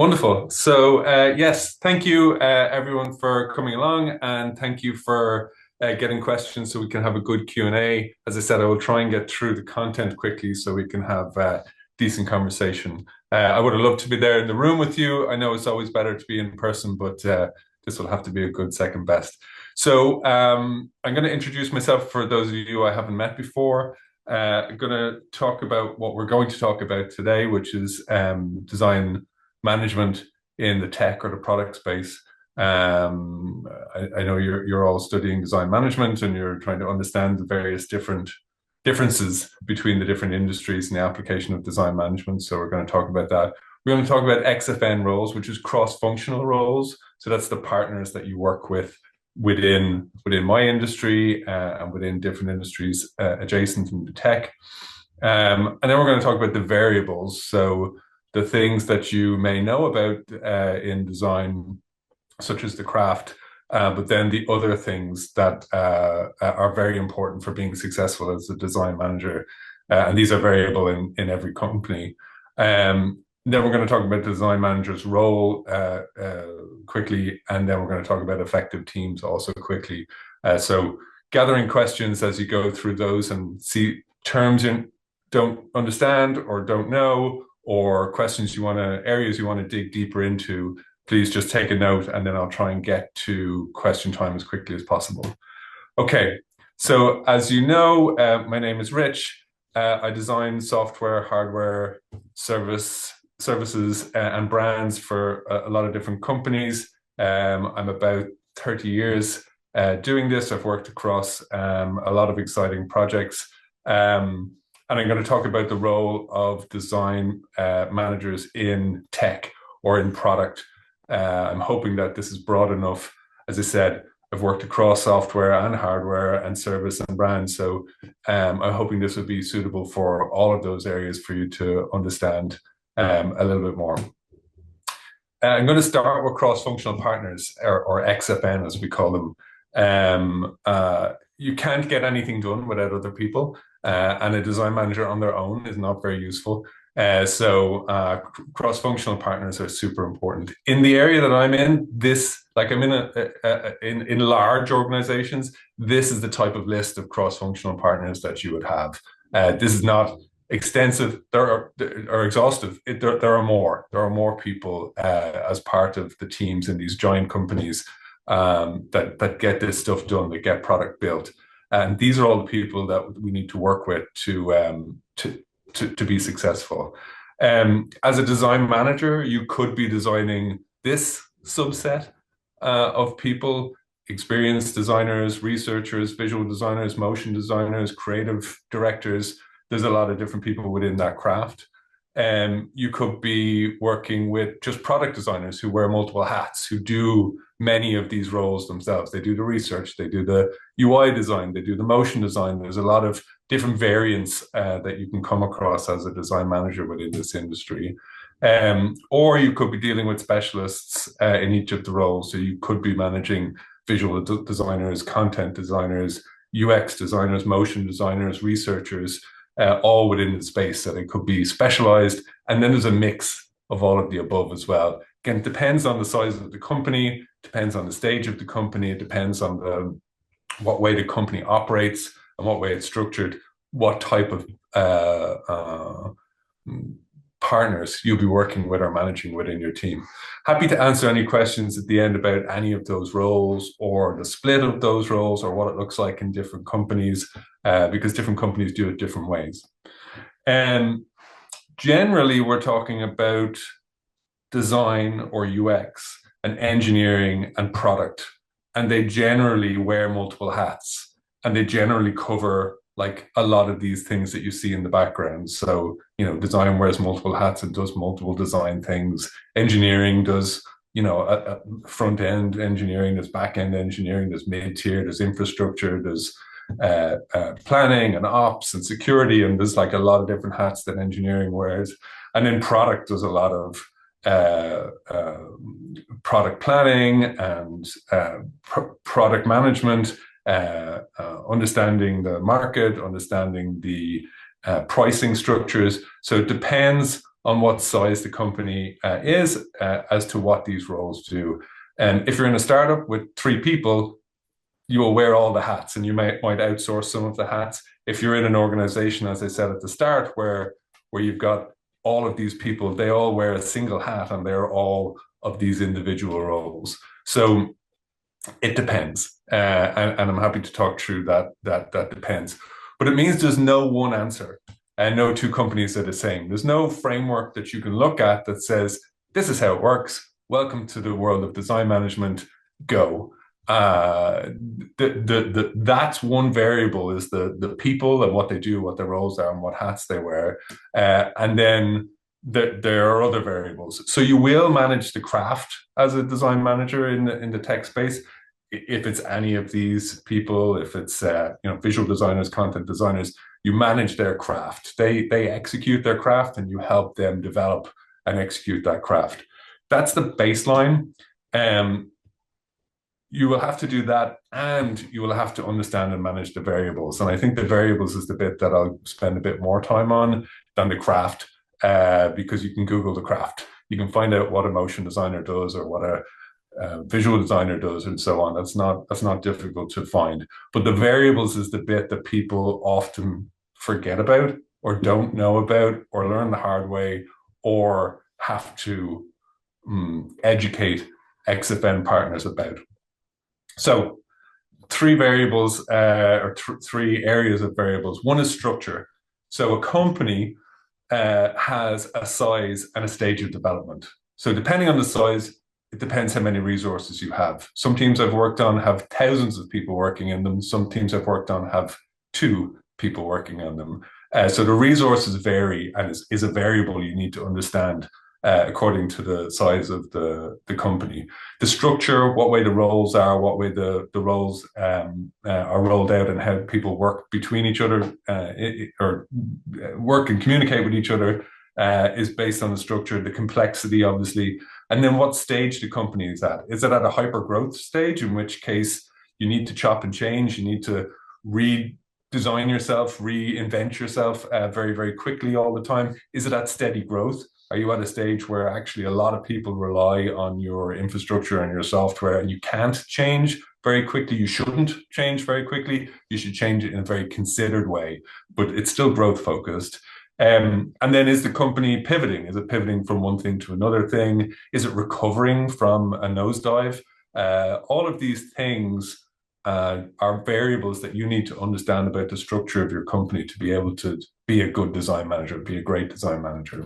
Wonderful. So, yes, thank you, everyone, for coming along, and thank you for getting questions so we can have a good Q&A. As I said, I will try and get through the content quickly so we can have decent conversation. I would have loved to be there in the room with you. I know it's always better to be in person, but this will have to be a good second best. So, I'm going to introduce myself for those of you I haven't met before. I'm going to talk about what we're going to talk about today, which is design management in the tech or the product space. I know you're all studying design management and you're trying to understand the various different differences between the different industries and the application of design management. So we're going to talk about that. We're going to talk about XFN roles, which is cross-functional roles. So that's the partners that you work with within my industry and within different industries adjacent to tech. And then we're going to talk about the variables. So the things that you may know about in design, such as the craft, but then the other things that are very important for being successful as a design manager. And these are variable in every company. Then we're going to talk about the design manager's role quickly, and then we're going to talk about effective teams also quickly. So gathering questions as you go through those and see terms you don't understand or don't know, or questions areas you want to dig deeper into, please just take a note and then I'll try and get to question time as quickly as possible. Okay, so as you know, my name is Rich. I design software, hardware, services, and brands for a lot of different companies. I'm about 30 years doing this. I've worked across a lot of exciting projects. And I'm going to talk about the role of design managers in tech or in product. I'm hoping that this is broad enough. As I said, I've worked across software and hardware and service and brand. So I'm hoping this would be suitable for all of those areas for you to understand a little bit more. I'm going to start with cross-functional partners, or XFN as we call them. You can't get anything done without other people. And a design manager on their own is not very useful. So cross-functional partners are super important. In the area that I'm in, I'm in large organizations, this is the type of list of cross-functional partners that you would have. This is not extensive or exhaustive. There are more. There are more people as part of the teams in these giant companies that get this stuff done, that get product built. And these are all the people that we need to work with to be successful. As a design manager, you could be designing this subset of people: experienced designers, researchers, visual designers, motion designers, creative directors. There's a lot of different people within that craft. You could be working with just product designers who wear multiple hats, who do many of these roles themselves. They do the research, they do the UI design, they do the motion design. There's a lot of different variants that you can come across as a design manager within this industry. Or you could be dealing with specialists in each of the roles. So you could be managing visual designers, content designers, UX designers, motion designers, researchers, all within the space. So they could be specialized. And then there's a mix of all of the above as well. Again, it depends on the size of the company, depends on the stage of the company, it depends on what way the company operates and what way it's structured, what type of partners you'll be working with or managing within your team. Happy to answer any questions at the end about any of those roles or the split of those roles or what it looks like in different companies, because different companies do it different ways. And generally, we're talking about design or UX and engineering and product, and they generally wear multiple hats, and they generally cover like a lot of these things that you see in the background. So, design wears multiple hats and does multiple design things. Engineering does, front end engineering, there's back end engineering, there's mid tier, there's infrastructure, there's planning and ops and security, and there's like a lot of different hats that engineering wears. And then product does a lot of product planning and product management, understanding the market, understanding the pricing structures. So it depends on what size the company is as to what these roles do. And if you're in a startup with 3 people, you will wear all the hats and you might outsource some of the hats. If you're in an organization, as I said at the start, where you've got all of these people, they all wear a single hat and they're all of these individual roles. So it depends, and I'm happy to talk through that depends. But it means there's no one answer, and no 2 companies are the same. There's no framework that you can look at that says this is how it works. Welcome to the world of design management. Go. That's one variable is the people and what they do, what their roles are, and what hats they wear, and then there are other variables. So you will manage the craft as a design manager in the tech space. If it's any of these people, if it's visual designers, content designers, you manage their craft. They execute their craft, and you help them develop and execute that craft. That's the baseline. You will have to do that, and you will have to understand and manage the variables. And I think the variables is the bit that I'll spend a bit more time on than the craft, because you can Google the craft. You can find out what a motion designer does or what a visual designer does, and so on. That's not difficult to find. But the variables is the bit that people often forget about, or don't know about, or learn the hard way, or have to educate XFN partners about. So 3 variables, or 3 areas of variables. One is structure. So a company has a size and a stage of development. So depending on the size, it depends how many resources you have. Some teams I've worked on have thousands of people working in them. Some teams I've worked on have 2 people working on them. So the resources vary, and is a variable you need to understand according to the size of the company. The structure, what way the roles are, what way the roles are rolled out, and how people work between each other, or work and communicate with each other, is based on the structure, the complexity, obviously. And then what stage the company is at. Is it at a hyper growth stage, in which case you need to chop and change, you need to redesign yourself, reinvent yourself very, very quickly all the time? Is it at steady growth? Are you at a stage where actually a lot of people rely on your infrastructure and your software, and you can't change very quickly? You shouldn't change very quickly. You should change it in a very considered way, but it's still growth focused. And then, is the company pivoting? Is it pivoting from one thing to another thing? Is it recovering from a nosedive? All of these things are variables that you need to understand about the structure of your company to be able to be a good design manager, be a great design manager.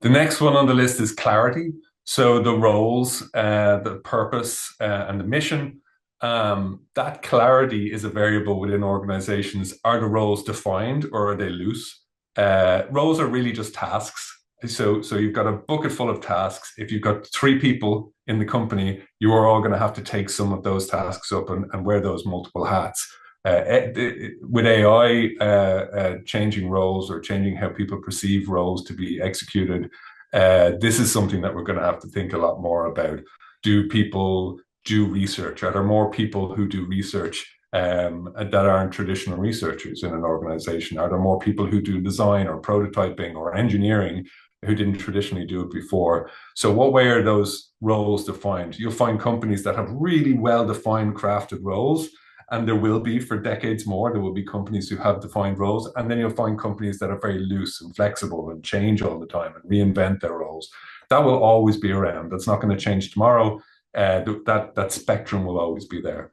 The next one on the list is clarity. So the roles, the purpose, and the mission. That clarity is a variable within organizations. Are the roles defined, or are they loose? Roles are really just tasks. So you've got a bucket full of tasks. If you've got 3 people in the company, you are all going to have to take some of those tasks up and wear those multiple hats. With AI changing roles, or changing how people perceive roles to be executed, this is something that we're going to have to think a lot more about. Do people do research? Are there more people who do research that aren't traditional researchers in an organization? Are there more people who do design or prototyping or engineering who didn't traditionally do it before? So what way are those roles defined? You'll find companies that have really well-defined crafted roles, and there will be for decades more. There will be companies who have defined roles, and then you'll find companies that are very loose and flexible and change all the time and reinvent their roles. That will always be around. That's not going to change tomorrow. That spectrum will always be there.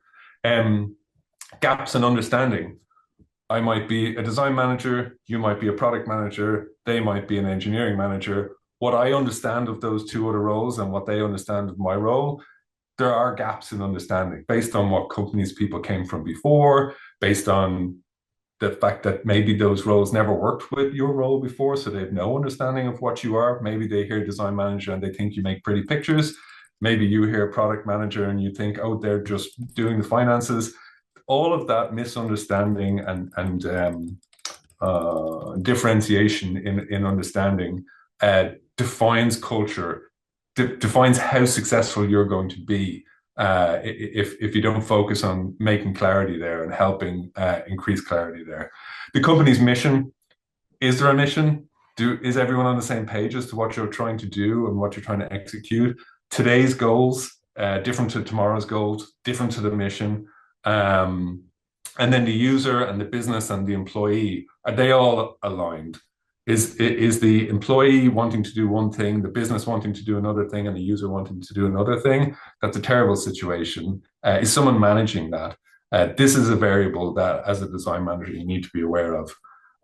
Gaps in understanding. I might be a design manager, you might be a product manager, they might be an engineering manager. What I understand of those 2 other roles and what they understand of my role, there are gaps in understanding based on what companies people came from before, based on the fact that maybe those roles never worked with your role before, so they have no understanding of what you are. Maybe they hear design manager and they think you make pretty pictures. Maybe you hear product manager and you think, oh, they're just doing the finances. All of that misunderstanding and differentiation in understanding defines culture, defines how successful you're going to be if you don't focus on making clarity there and helping increase clarity there. The company's mission. Is there a mission? Is everyone on the same page as to what you're trying to do and what you're trying to execute? Today's goals, different to tomorrow's goals, different to the mission. Um, and then the user and the business and the employee, are they all aligned? Is the employee wanting to do one thing, the business wanting to do another thing, and the user wanting to do another thing? That's a terrible situation. Is someone managing that? This is a variable that, as a design manager, you need to be aware of.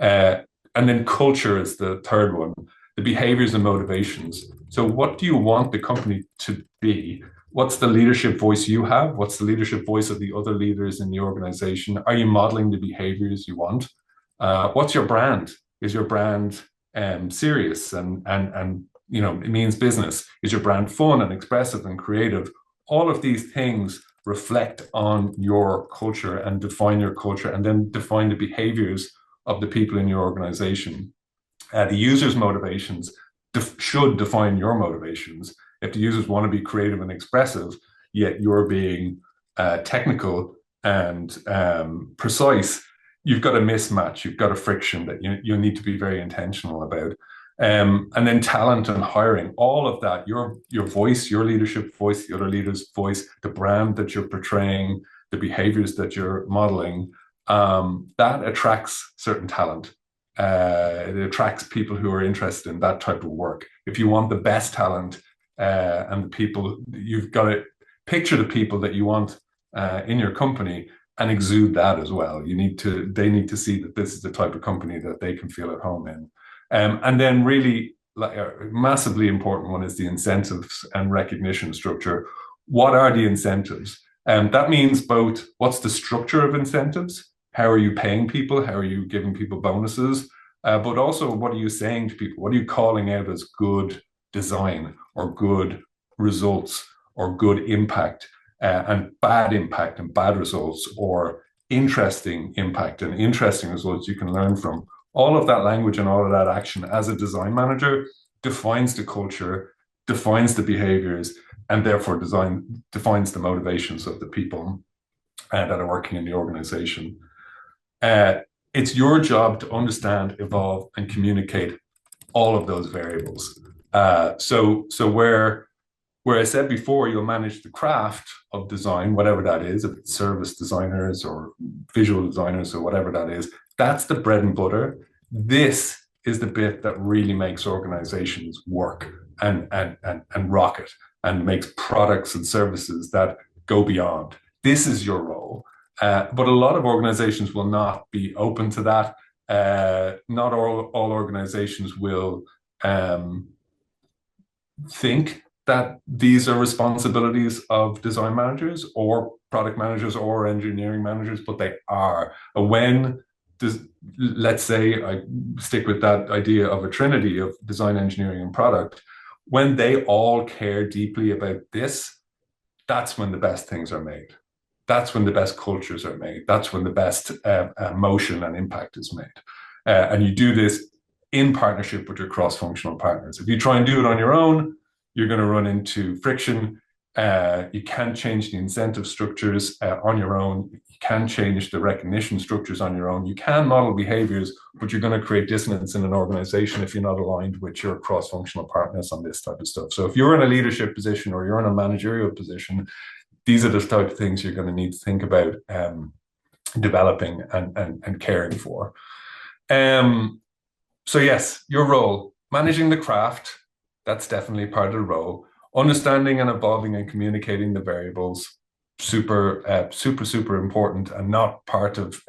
Uh, and then culture is the third one, the behaviors and motivations. So, what do you want the company to be? What's the leadership voice you have? What's the leadership voice of the other leaders in the organization? Are you modeling the behaviors you want? What's your brand? Is your brand serious and it means business? Is your brand fun and expressive and creative? All of these things reflect on your culture and define your culture, and then define the behaviors of the people in your organization. The user's motivations should define your motivations. If the users want to be creative and expressive, yet you're being technical and precise, you've got a mismatch, you've got a friction that you need to be very intentional about. And then talent and hiring, all of that, your voice, your leadership voice, the other leader's voice, the brand that you're portraying, the behaviors that you're modeling, that attracts certain talent. It attracts people who are interested in that type of work. If you want the best talent and the people, you've got to picture the people that you want in your company and exude that as well. They need to see that this is the type of company that they can feel at home in. And then really, like a massively important one is the incentives and recognition structure. What are the incentives? That means both what's the structure of incentives? How are you paying people? How are you giving people bonuses? But also, what are you saying to people? What are you calling out as good design or good results or good impact and bad results, or interesting impact and interesting results you can learn from? All of that language and all of that action as a design manager defines the culture, defines the behaviors, and therefore defines the motivations of the people that are working in the organization. It's your job to understand, evolve, and communicate all of those variables. So where I said before, you'll manage the craft of design, whatever that is, if it's service designers or visual designers or whatever that is, that's the bread and butter. This is the bit that really makes organizations work and rocket and makes products and services that go beyond. This is your role. But a lot of organizations will not be open to that. Not all organizations will think that these are responsibilities of design managers or product managers or engineering managers, but they are. Let's say I stick with that idea of a trinity of design, engineering, and product. When they all care deeply about this, that's when the best things are made. That's when the best cultures are made. That's when the best motion and impact is made. And you do this in partnership with your cross-functional partners. If you try and do it on your own, you're going to run into friction. You can't change the incentive structures on your own. You can change the recognition structures on your own. You can model behaviors, but you're going to create dissonance in an organization if you're not aligned with your cross-functional partners on this type of stuff. So if you're in a leadership position or you're in a managerial position, these are the type of things you're going to need to think about developing and caring for. So yes, your role, managing the craft, that's definitely part of the role. Understanding and evolving and communicating the variables, super important and not part of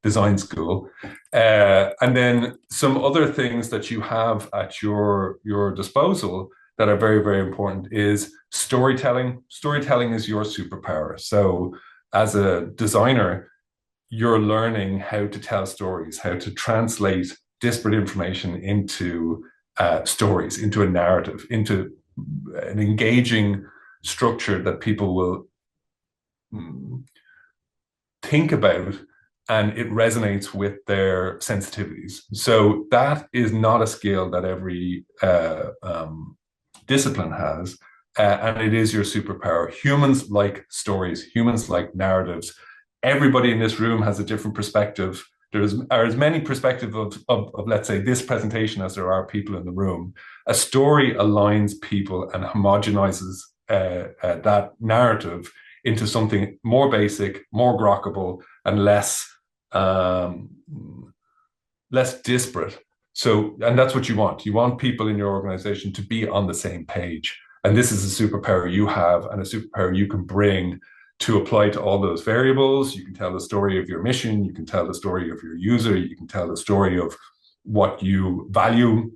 design school. And then some other things that you have at your disposal that are very, very important is storytelling. Storytelling is your superpower. So as a designer, you're learning how to tell stories, how to translate disparate information into stories, into a narrative, into an engaging structure that people will think about and it resonates with their sensitivities. So that is not a skill that every discipline has, and it is your superpower. Humans like stories, humans like narratives. Everybody in this room has a different perspective are as many perspectives of, let's say, this presentation as there are people in the room. A story aligns people and homogenizes that narrative into something more basic, more grokkable, and um, less disparate. So, and that's what you want. You want people in your organization to be on the same page. And this is a superpower you have and a superpower you can bring to apply to all those variables. You can tell the story of your mission. You can tell the story of your user. You can tell the story of what you value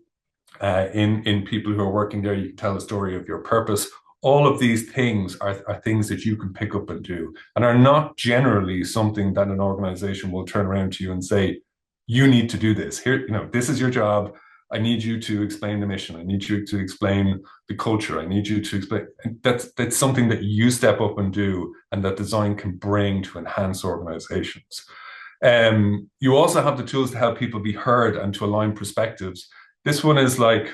in people who are working there. You can tell the story of your purpose. All of these things are things that you can pick up and do, and are not generally something that an organization will turn around to you and say, you need to do this. Here, this is your job. I need you to explain the mission. I need you to explain the culture. I need you to explain. That's something that you step up and do, and that design can bring to enhance organizations. You also have the tools to help people be heard and to align perspectives. This one is like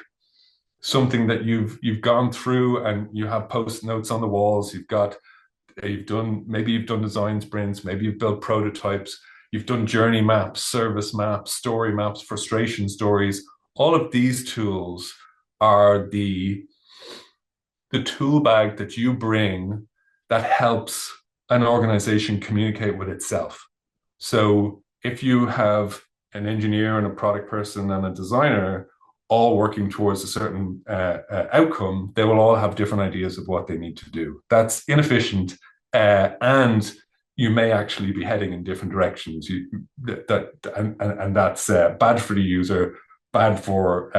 something that you've gone through, and you have post notes on the walls. You've done design sprints, maybe you've built prototypes, you've done journey maps, service maps, story maps, frustration stories. All of these tools are the tool bag that you bring that helps an organization communicate with itself. So if you have an engineer and a product person and a designer all working towards a certain outcome, they will all have different ideas of what they need to do. That's inefficient, and you may actually be heading in different directions. And that's bad for the user, bad for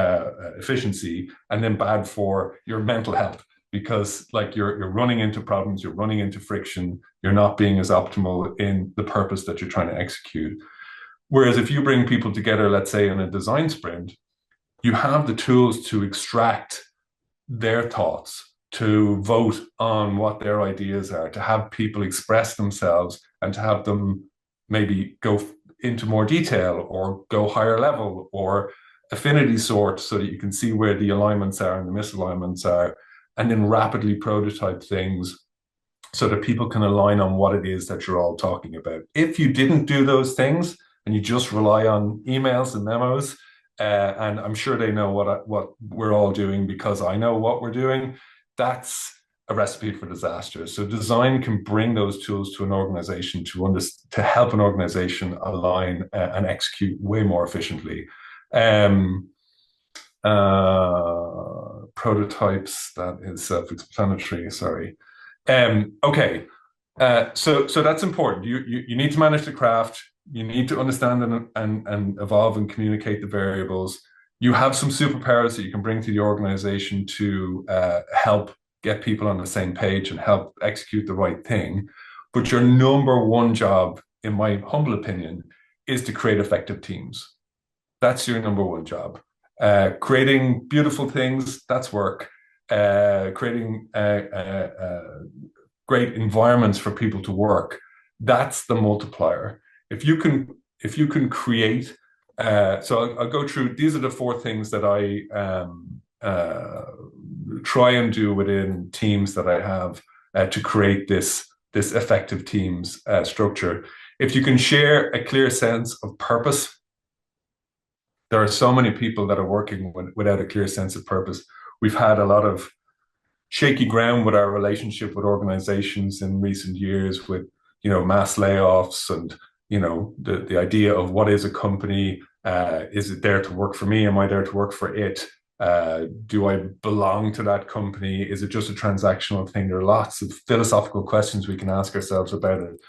efficiency, and then bad for your mental health, because like you're running into problems, you're running into friction, you're not being as optimal in the purpose that you're trying to execute. Whereas if you bring people together, let's say in a design sprint, you have the tools to extract their thoughts, to vote on what their ideas are, to have people express themselves, and to have them maybe go into more detail or go higher level or affinity sort, so that you can see where the alignments are and the misalignments are, and then rapidly prototype things so that people can align on what it is that you're all talking about. If you didn't do those things and you just rely on emails and memos, and I'm sure they know what we're all doing because I know what we're doing, that's a recipe for disaster. So design can bring those tools to an organization to help an organization align and execute way more efficiently. Prototypes, that is self-explanatory. Sorry. Okay. So that's important. You need to manage the craft. You need to understand and evolve and communicate the variables. You have some superpowers that you can bring to the organization to help get people on the same page and help execute the right thing. But your number one job, in my humble opinion, is to create effective teams. That's your number one job. Creating beautiful things, that's work. Creating great environments for people to work, that's the multiplier. If you can create, so I'll go through, these are the four things that I try and do within teams that I have to create this effective teams structure. If you can share a clear sense of purpose, there are so many people that are working without a clear sense of purpose. We've had a lot of shaky ground with our relationship with organizations in recent years, with mass layoffs and the idea of what is a company. Is it there to work for me? Am I there to work for it? Do I belong to that company? Is it just a transactional thing? There are lots of philosophical questions we can ask ourselves about it.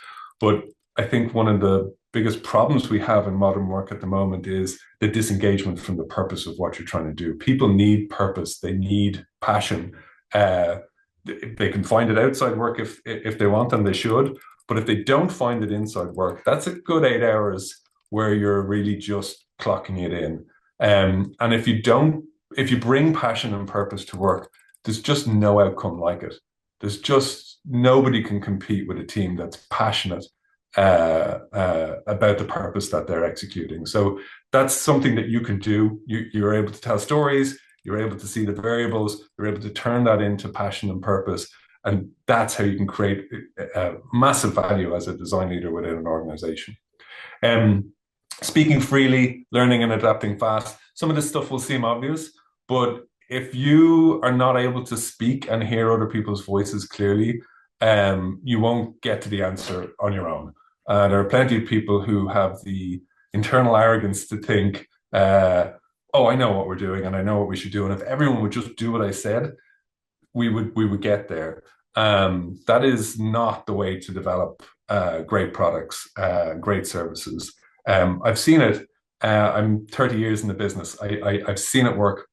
But I think one of the biggest problems we have in modern work at the moment is the disengagement from the purpose of what you're trying to do. People need purpose. They need passion. They can find it outside work if they want, and they should. But if they don't find it inside work, that's a good 8 hours where you're really just clocking it in. And if you bring passion and purpose to work, there's just no outcome like it. There's just nobody can compete with a team that's passionate about the purpose that they're executing. So that's something that you can do. You're able to tell stories. You're able to see the variables. You're able to turn that into passion and purpose. And that's how you can create massive value as a design leader within an organization. speaking freely, learning and adapting fast. Some of this stuff will seem obvious, but if you are not able to speak and hear other people's voices clearly, you won't get to the answer on your own. There are plenty of people who have the internal arrogance to think, oh, I know what we're doing and I know what we should do. And if everyone would just do what I said, we would get there. That is not the way to develop great products, great services. I've seen it. I'm 30 years in the business. I've seen it work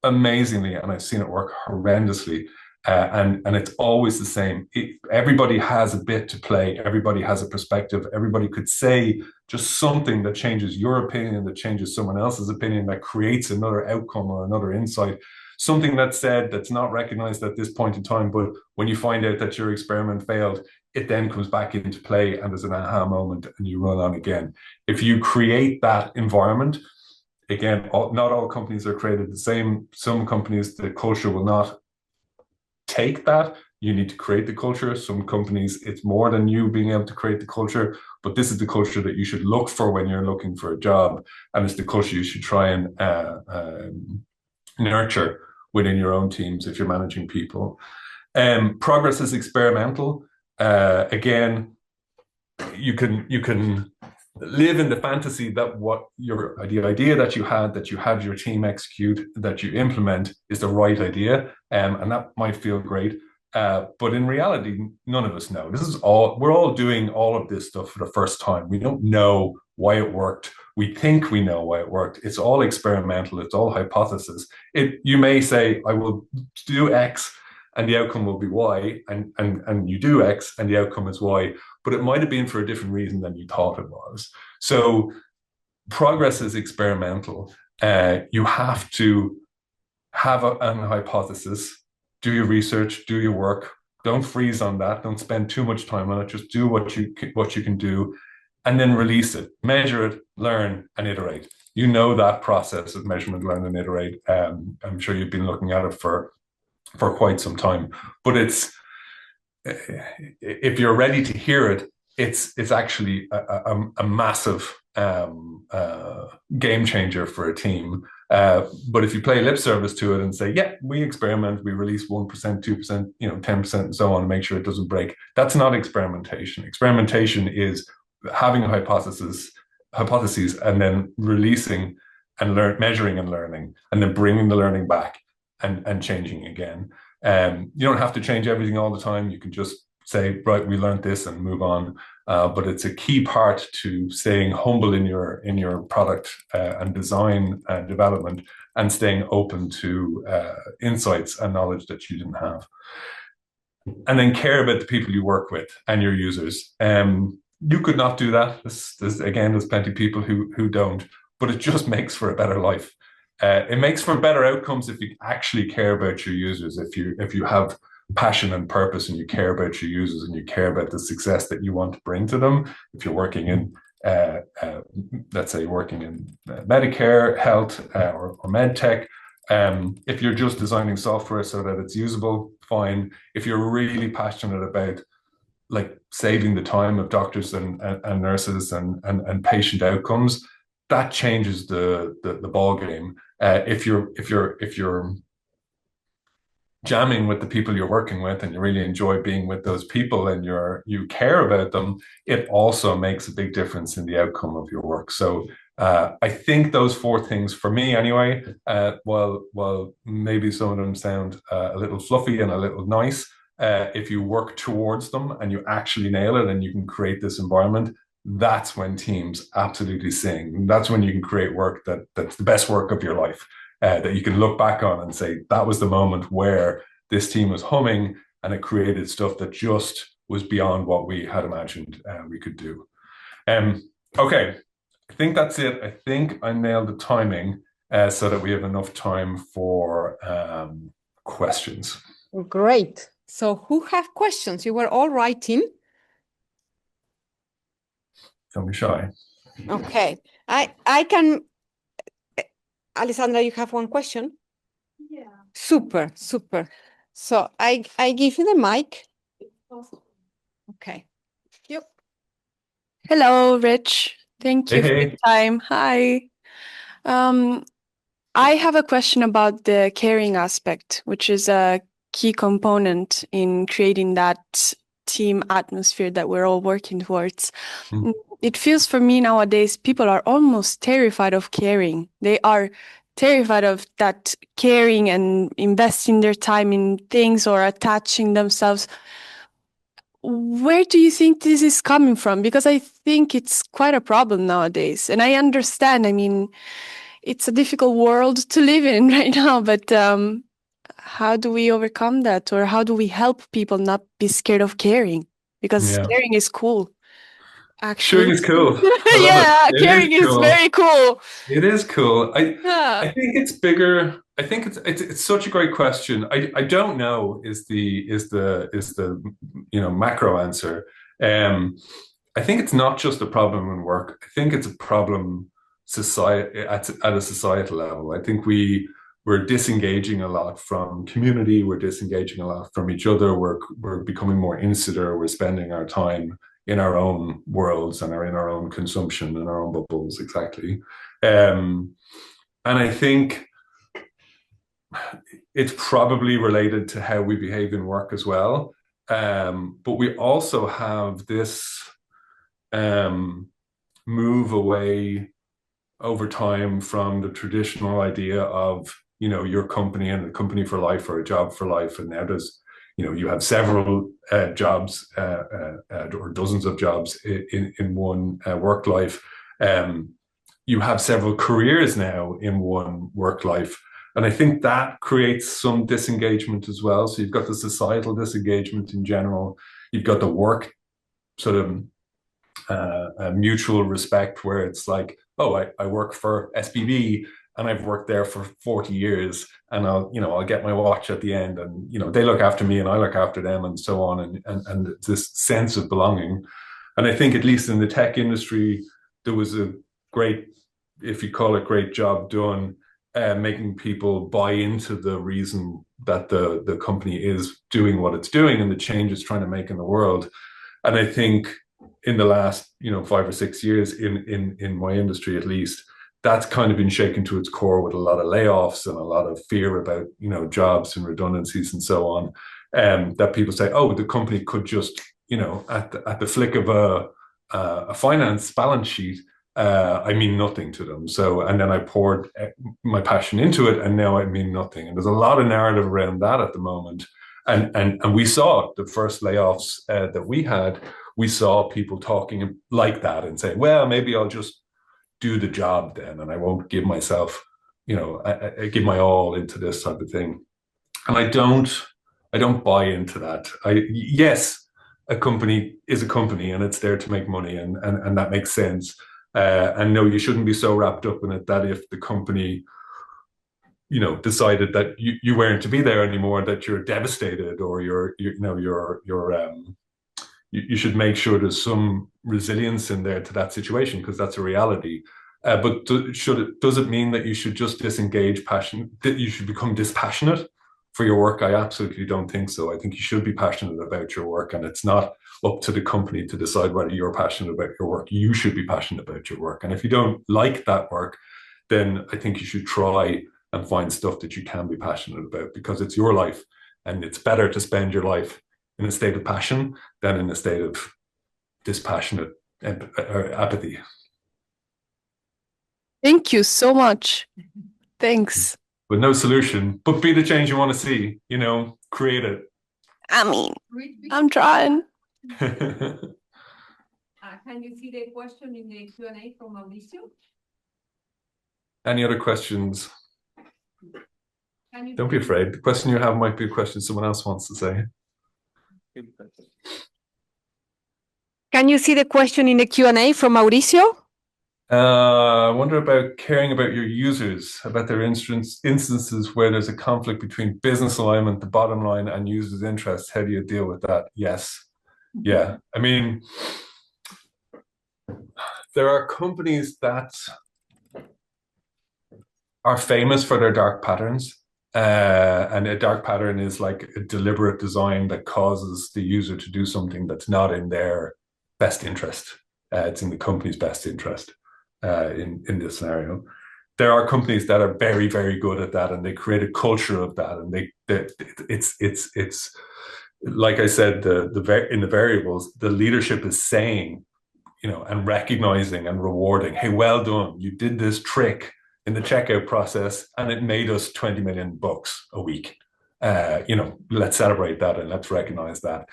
amazingly, and I've seen it work horrendously. And it's always the same. Everybody has a bit to play. Everybody has a perspective. Everybody could say just something that changes your opinion, that changes someone else's opinion, that creates another outcome or another insight. Something that's said that's not recognized at this point in time, but when you find out that your experiment failed, it then comes back into play and there's an aha moment and you run on again. If you create that environment, again, not all companies are created the same. Some companies, the culture will not take that. You need to create the culture. Some companies, it's more than you being able to create the culture, but this is the culture that you should look for when you're looking for a job. And it's the culture you should try and nurture within your own teams if you're managing people. Progress is experimental. Again, you can live in the fantasy that the idea that you have your team execute, that you implement, is the right idea, and that might feel great. But in reality, none of us know. We're all doing all of this stuff for the first time. We don't know why it worked. We think we know why it worked. It's all experimental. It's all hypothesis. You may say, I will do X and the outcome will be Y, and you do X and the outcome is Y, but it might have been for a different reason than you thought it was. So progress is experimental. You have to have an hypothesis, do your research, do your work. Don't freeze on that. Don't spend too much time on it. Just do what you can do, and then release it, measure it, learn, and iterate. You know that process of measurement, learn, and iterate. I'm sure you've been looking at it for quite some time, but if you're ready to hear it, it's actually a massive game changer for a team. But if you play lip service to it and say, yeah, we experiment, we release 1%, 2%, 10%, and so on, and make sure it doesn't break, that's not experimentation. Experimentation is having a hypotheses and then releasing and measuring and learning, and then bringing the learning back and changing again. You don't have to change everything all the time. You can just say, right, we learned this and move on. But it's a key part to staying humble in your product and design and development, and staying open to insights and knowledge that you didn't have. And then care about the people you work with and your users. You could not do that. There's plenty of people who don't, but it just makes for a better life. It makes for better outcomes if you actually care about your users, if you have passion and purpose and you care about your users and you care about the success that you want to bring to them. If you're working in, let's say, working in Medicare, health, or med tech, if you're just designing software so that it's usable, fine. If you're really passionate about like saving the time of doctors and nurses and patient outcomes, that changes the ball game. If you're jamming with the people you're working with and you really enjoy being with those people and you care about them, it also makes a big difference in the outcome of your work. So I think those four things, for me anyway, while maybe some of them sound a little fluffy and a little nice, if you work towards them and you actually nail it and you can create this environment, that's when teams absolutely sing. That's when you can create work that's the best work of your life, that you can look back on and say, that was the moment where this team was humming and it created stuff that just was beyond what we had imagined we could do. Okay, I think that's it. I think I nailed the timing so that we have enough time for questions. Great. So who have questions? You were all writing. Don't be shy. Okay. I can... Alessandra, you have one question? Yeah. Super. So I give you the mic. Awesome. Okay. Yep. Hello, Rich. Thank Hey, you for your hey. time. Hi. Um, I have a question about the caring aspect, which is a key component in creating that team atmosphere that we're all working towards. Hmm. It feels for me nowadays people are almost terrified of caring. They are terrified of that caring and investing their time in things or attaching themselves. Where do you think this is coming from? Because I think it's quite a problem nowadays. And I understand, I mean, it's a difficult world to live in right now, but how do we overcome that? Or how do we help people not be scared of caring? Because Yeah. caring is cool, Sharing actually. is cool. I love it. Yeah, It is caring is cool. very cool. It is cool. Yeah. I think it's bigger. I think it's such a great question. I don't know is the macro answer. Um, I think it's not just a problem in work. I think it's a problem society at a societal level. I think we're disengaging a lot from community. We're disengaging a lot from each other. We're becoming more insular. We're spending our time in our own worlds and are in our own consumption and our own bubbles. Exactly. Um, and I think it's probably related to how we behave in work as well. But we also have this um, move away over time from the traditional idea of your company and a company for life or a job for life, and now there's you have several jobs or dozens of jobs in one work life. Um, you have several careers now in one work life. And I think that creates some disengagement as well. So you've got the societal disengagement in general. You've got the work sort of mutual respect where it's like, oh, I work for SBB and I've worked there for 40 years and I'll get my watch at the end and, they look after me and I look after them and so on. And this sense of belonging. And I think at least in the tech industry, there was a great, if you call it great job done, making people buy into the reason that the company is doing what it's doing and the change it's trying to make in the world. And I think in the last 5 or 6 years in my industry at least, that's kind of been shaken to its core with a lot of layoffs and a lot of fear about jobs and redundancies and so on. That people say, oh, the company could just at the flick of a finance balance sheet, I mean nothing to them. So, and then I poured my passion into it, and now I mean nothing. And there's a lot of narrative around that at the moment. And we saw the first layoffs that we had. We saw people talking like that and saying, well, maybe I'll just do the job then, and I won't give myself, I give my all into this type of thing. And I don't buy into that. Yes, a company is a company and it's there to make money, and that makes sense. And no, you shouldn't be so wrapped up in it that if the company decided that you weren't to be there anymore, that you're devastated or you should make sure there's some resilience in there to that situation because that's a reality. But does it mean that you should just disengage passion, that you should become dispassionate for your work? I absolutely don't think so. I think you should be passionate about your work, and it's not up to the company to decide whether you're passionate about your work. You should be passionate about your work. And if you don't like that work, then I think you should try and find stuff that you can be passionate about because it's your life, and it's better to spend your life in a state of passion than in a state of dispassionate apathy. Thank you so much. Thanks. With no solution, but be the change you want to see, create it. I mean, I'm trying. Can you see the question in the Q&A from Mauricio? Any other questions? Don't be afraid. The question you have might be a question someone else wants to say. Can you see the question in the Q&A from Mauricio? I wonder about caring about your users, about their instances where there's a conflict between business alignment, the bottom line, and users' interests. How do you deal with that? Yes. Yeah. I mean, there are companies that are famous for their dark patterns. And a dark pattern is like a deliberate design that causes the user to do something that's not in their best interest. It's in the company's best interest in this scenario. There are companies that are very, very good at that, and they create a culture of that. And it's like I said, in the variables, the leadership is saying, and recognizing and rewarding, hey, well done, you did this trick in the checkout process, and it made us 20 million bucks a week. Let's celebrate that and let's recognize that.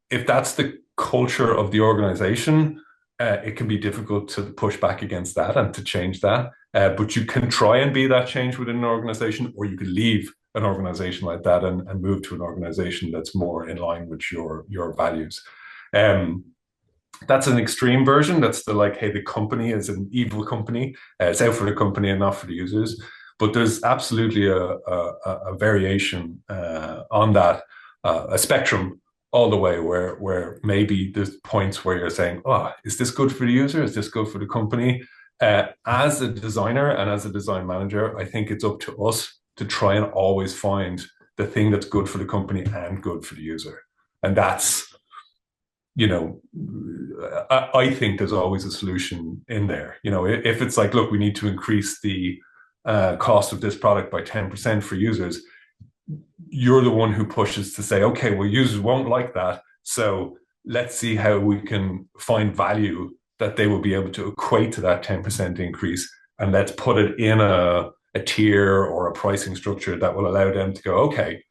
If that's the culture of the organization, it can be difficult to push back against that and to change that. But you can try and be that change within an organization, or you can leave an organization like that and move to an organization that's more in line with your values. That's an extreme version. That's hey, the company is an evil company. It's out for the company and not for the users. But there's absolutely a variation on that, a spectrum all the way where maybe there's points where you're saying, oh, is this good for the user? Is this good for the company? As a designer and as a design manager, I think it's up to us to try and always find the thing that's good for the company and good for the user. And that's, I think there's always a solution in there. If it's like, look, we need to increase the cost of this product by 10% for users, you're the one who pushes to say, okay, well, users won't like that. So let's see how we can find value that they will be able to equate to that 10% increase. And let's put it in a tier or a pricing structure that will allow them to go, okay,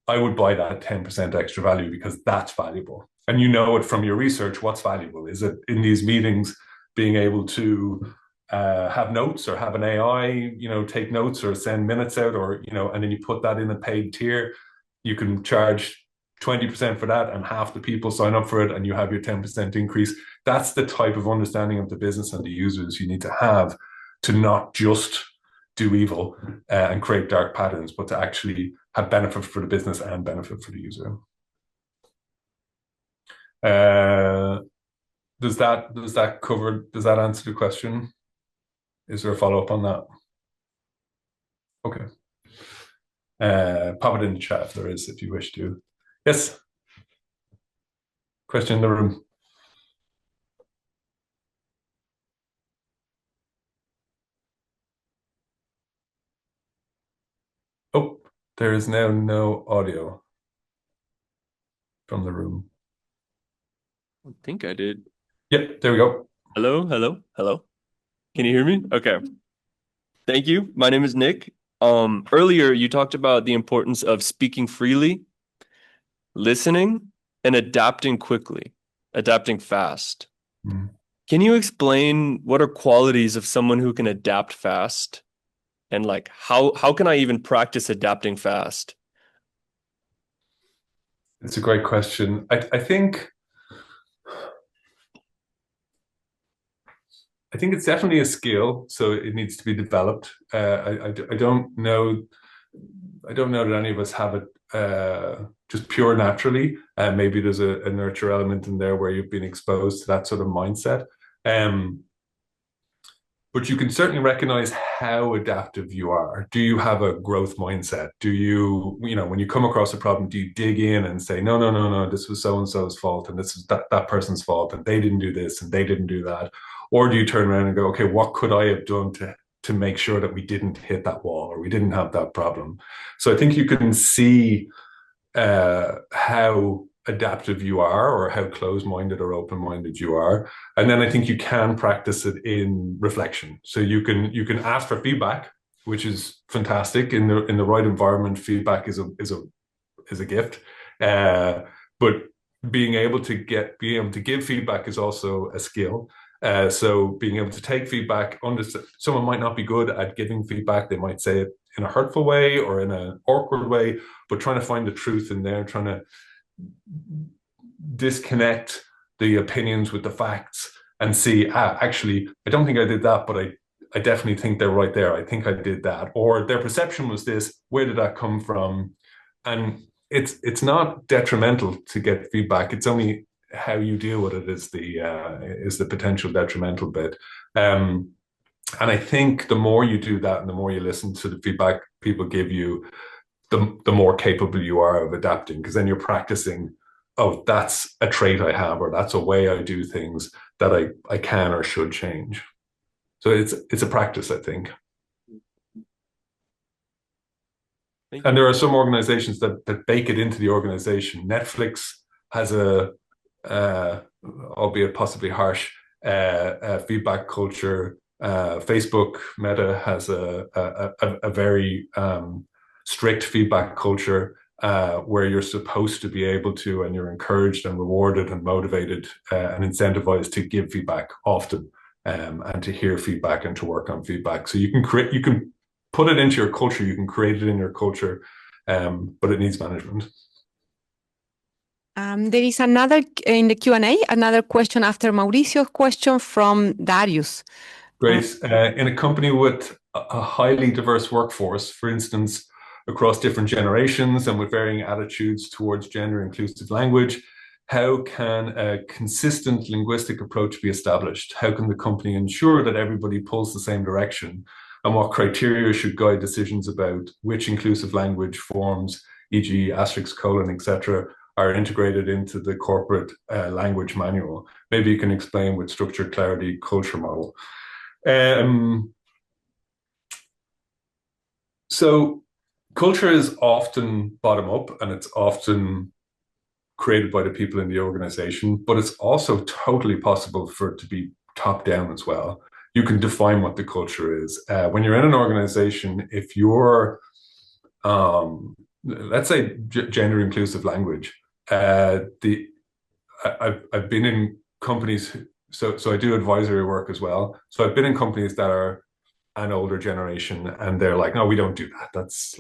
I would buy that 10% extra value because that's valuable. And it from your research, what's valuable. Is it in these meetings being able to have notes or have an AI, take notes or send minutes out, or, and then you put that in a paid tier, you can charge 20% for that and half the people sign up for it and you have your 10% increase. That's the type of understanding of the business and the users you need to have to not just do evil and create dark patterns, but to actually have benefit for the business and benefit for the user. Does that answer the question? Is there a follow-up on that? Okay. Pop it in the chat if there is, if you wish to. Yes. Question in the room. Oh, there is now no audio from the room. I think I did. Yep, there we go. Hello, hello, hello. Can you hear me? Okay. Thank you. My name is Nick. Earlier, you talked about the importance of speaking freely, listening, and adapting quickly, adapting fast. Mm. Can you explain what are qualities of someone who can adapt fast? And how can I even practice adapting fast? It's a great question. I think it's definitely a skill, so it needs to be developed. I don't know that any of us have it just pure naturally. Maybe there's a nurture element in there where you've been exposed to that sort of mindset. But you can certainly recognize how adaptive you are. Do you have a growth mindset? Do you, when you come across a problem, do you dig in and say, no, this was so-and-so's fault, and this is that person's fault, and they didn't do this, and they didn't do that? Or do you turn around and go, okay, what could I have done to make sure that we didn't hit that wall or we didn't have that problem? So I think you can see how adaptive you are or how closed-minded or open-minded you are. And then I think you can practice it in reflection. So you can ask for feedback, which is fantastic. In the right environment, feedback is a gift. But being able to give feedback is also a skill. So being able to take feedback, someone might not be good at giving feedback. They might say it in a hurtful way or in an awkward way, but trying to find the truth in there, trying to disconnect the opinions with the facts and see, actually, I don't think I did that, but I definitely think they're right there. I think I did that. Or their perception was this. Where did that come from? And it's not detrimental to get feedback. It's only how you deal with it is the potential detrimental bit. And I think the more you do that and the more you listen to the feedback people give you, the more capable you are of adapting, because then you're practicing, oh, that's a trait I have, or that's a way I do things that I can or should change. So it's a practice, I think. And there are some organizations that bake it into the organization. Netflix has albeit possibly harsh, feedback culture. Facebook, Meta has a very strict feedback culture where you're supposed to be able to, and you're encouraged and rewarded and motivated and incentivized to give feedback often, and to hear feedback and to work on feedback. So you can put it into your culture, you can create it in your culture, but it needs management. There is another in the Q&A, another question after Mauricio's question from Darius. Great. In a company with a highly diverse workforce, for instance, across different generations and with varying attitudes towards gender inclusive language, how can a consistent linguistic approach be established? How can the company ensure that everybody pulls the same direction? And what criteria should guide decisions about which inclusive language forms, e.g. asterisk, colon, etc., are integrated into the corporate language manual? Maybe you can explain with structure, clarity, culture model. So culture is often bottom up, and it's often created by the people in the organization, but it's also totally possible for it to be top down as well. You can define what the culture is. When you're in an organization, if you're, let's say, gender inclusive language, I've been in companies, so I do advisory work as well. So I've been in companies that are an older generation, and they're like, no, we don't do that. That's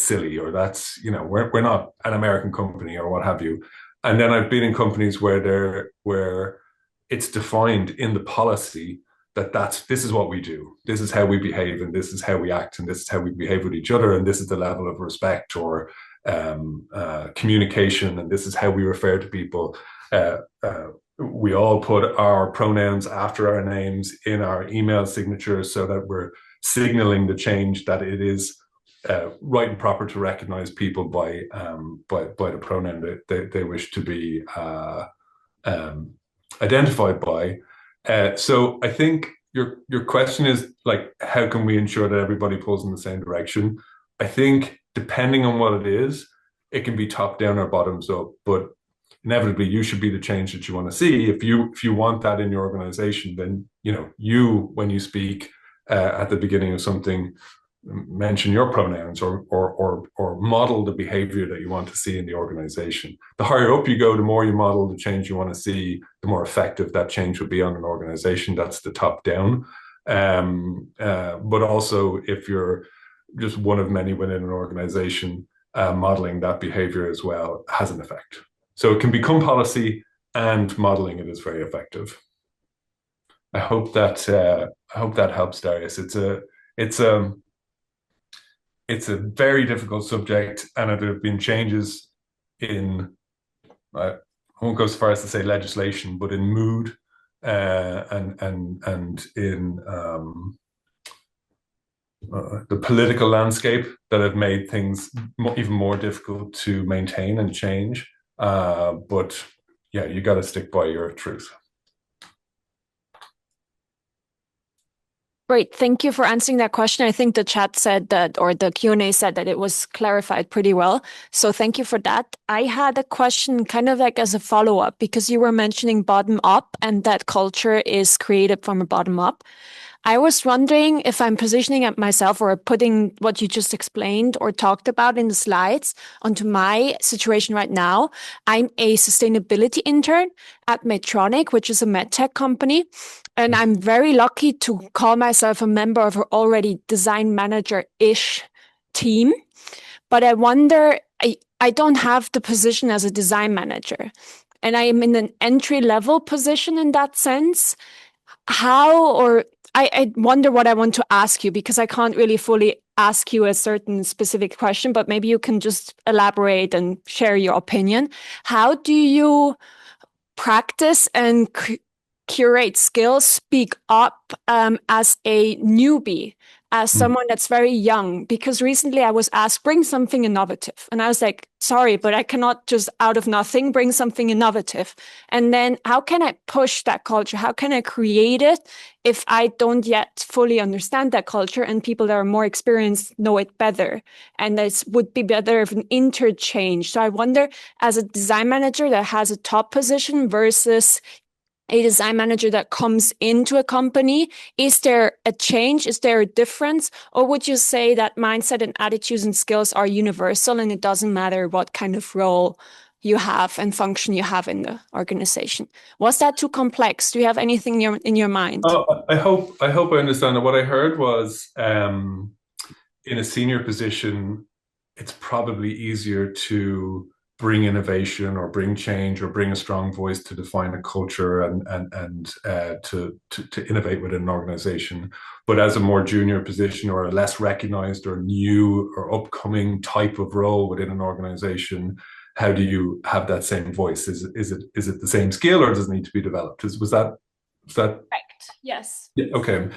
silly, or that's, we're not an American company, or what have you. And then I've been in companies where it's defined in the policy that this is what we do. This is how we behave, and this is how we act, and this is how we behave with each other, and this is the level of respect or communication, and this is how we refer to people. We all put our pronouns after our names in our email signatures so that we're signaling the change, that it is right and proper to recognize people by the pronoun that they wish to be identified by. So I think your question is, like, how can we ensure that everybody pulls in the same direction? I think depending on what it is, it can be top down or bottoms up, but inevitably you should be the change that you want to see. If you want that in your organization, then when you speak at the beginning of something, mention your pronouns or model the behavior that you want to see in the organization. The higher up you go, the more you model the change you want to see, the more effective that change will be on an organization. That's the top down. But also, if you're just one of many within an organization, modeling that behavior as well has an effect. So it can become policy, and modeling it is very effective. I hope that helps, Darius. It's a very difficult subject, and there have been changes in, I won't go as far as to say legislation, but in mood and in the political landscape that have made things even more difficult to maintain and change. But yeah, you got to stick by your truth. Great. Thank you for answering that question. I think the chat said that, or the Q&A said that it was clarified pretty well. So thank you for that. I had a question kind of like as a follow-up, because you were mentioning bottom up and that culture is created from a bottom up. I was wondering if I'm positioning it myself or putting what you just explained or talked about in the slides onto my situation right now. I'm a sustainability intern at Medtronic, which is a medtech company. And I'm very lucky to call myself a member of an already design manager-ish team. But I wonder, I don't have the position as a design manager. And I am in an entry-level position in that sense. I wonder what I want to ask you, because I can't really fully ask you a certain specific question, but maybe you can just elaborate and share your opinion. How do you practice and curate skills, speak up as a newbie as someone that's very young, because recently I was asked, bring something innovative. And I was like, sorry, but I cannot just out of nothing bring something innovative. And then how can I push that culture? How can I create it if I don't yet fully understand that culture and people that are more experienced know it better? And this would be better if an interchange. So I wonder, as a design manager that has a top position versus a design manager that comes into a company, is there a change? Is there a difference? Or would you say that mindset and attitudes and skills are universal and it doesn't matter what kind of role you have and function you have in the organization? Was that too complex? Do you have anything in your mind? I hope I understand that. What I heard was in a senior position, it's probably easier to bring innovation or bring change or bring a strong voice to define a culture and to innovate within an organization. But as a more junior position or a less recognized or new or upcoming type of role within an organization, how do you have that same voice? Is it the same skill, or does it need to be developed? Was that Correct. Yes. Yeah, okay.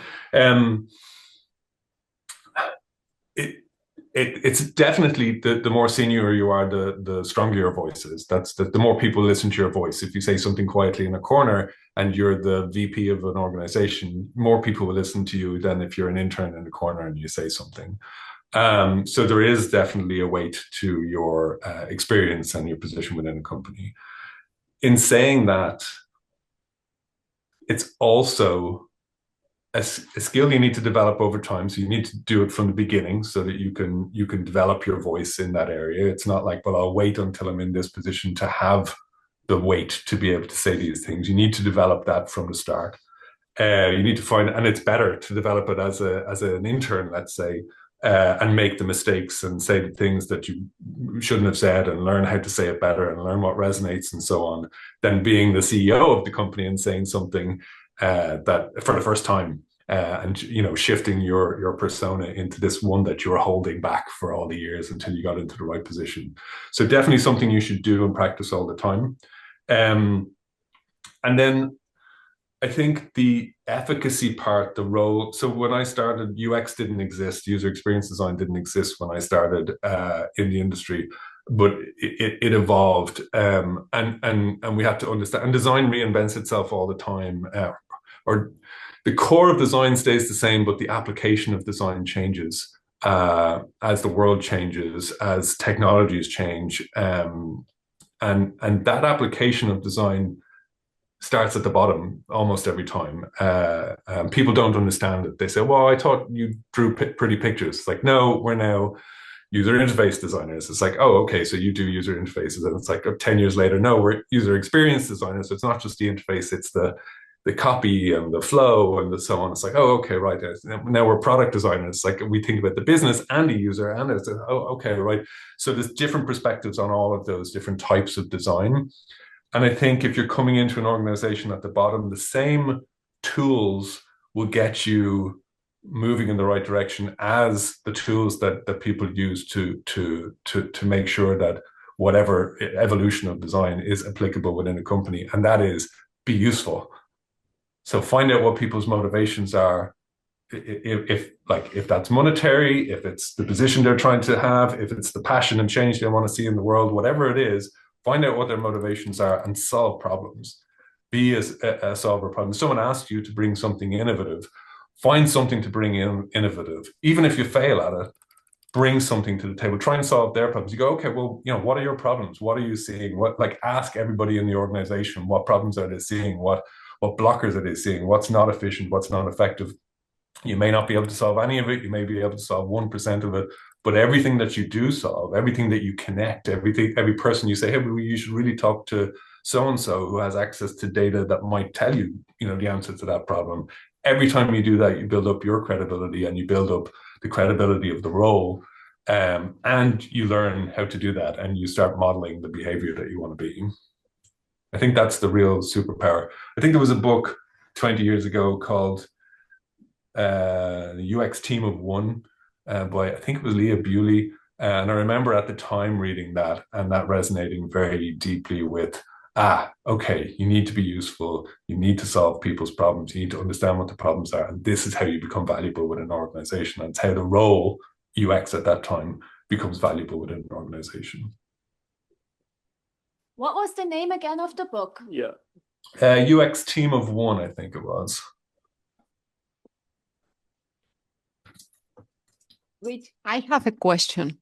It's definitely the more senior you are, the stronger your voice is. That's the more people listen to your voice. If you say something quietly in a corner and you're the VP of an organization, more people will listen to you than if you're an intern in the corner and you say something. So there is definitely a weight to your experience and your position within a company. In saying that, it's also a skill you need to develop over time. So you need to do it from the beginning so that you can develop your voice in that area. It's not like, well, I'll wait until I'm in this position to have the weight to be able to say these things. You need to develop that from the start. You need to find, and it's better to develop it as an intern, let's say, and make the mistakes and say the things that you shouldn't have said and learn how to say it better and learn what resonates and so on, than being the CEO of the company and saying something that for the first time and shifting your persona into this one that you were holding back for all the years until you got into the right position. So definitely something you should do and practice all the time. And then I think the efficacy part, the role. So when I started, UX didn't exist. User experience design didn't exist when I started in the industry, but it evolved, and we have to understand. And design reinvents itself all the time, or the core of design stays the same, but the application of design changes as the world changes, as technologies change, and that application of design starts at the bottom almost every time. People don't understand it. They say, well, I thought you drew pretty pictures. It's like, no, we're now user interface designers. It's like, oh, okay, so you do user interfaces. And it's like 10 years later, no, we're user experience designers. So it's not just the interface, it's the copy and the flow and so on. It's like, oh, okay, right. Now we're product designers. Like we think about the business and the user, and it's, oh, okay, right. So there's different perspectives on all of those different types of design. And I think if you're coming into an organization at the bottom, the same tools will get you moving in the right direction as the tools that people use to make sure that whatever evolution of design is applicable within a company, and that is be useful. So find out what people's motivations are. If that's monetary, if it's the position they're trying to have, if it's the passion and change they want to see in the world, whatever it is, find out what their motivations are and solve problems. Be a solver problem. If someone asks you to bring something innovative, find something to bring in innovative. Even if you fail at it, bring something to the table. Try and solve their problems. You go, okay, well, what are your problems? What are you seeing? Ask everybody in the organization, what problems are they seeing? What blockers are they seeing? What's not efficient? What's not effective? You may not be able to solve any of it. You may be able to solve 1% of it. But everything that you do solve, everything that you connect, every person you say, hey, you should really talk to so-and-so who has access to data that might tell you, the answer to that problem. Every time you do that, you build up your credibility and you build up the credibility of the role, and you learn how to do that and you start modeling the behavior that you want to be. I think that's the real superpower. I think there was a book 20 years ago called The UX Team of One, by, I think it was Leah Bewley. And I remember at the time reading that and that resonating very deeply with okay, you need to be useful, you need to solve people's problems, you need to understand what the problems are, and this is how you become valuable within an organization. And it's how the role UX at that time becomes valuable within an organization. What was the name again of the book? Yeah. UX Team of One, I think it was. Wait, I have a question.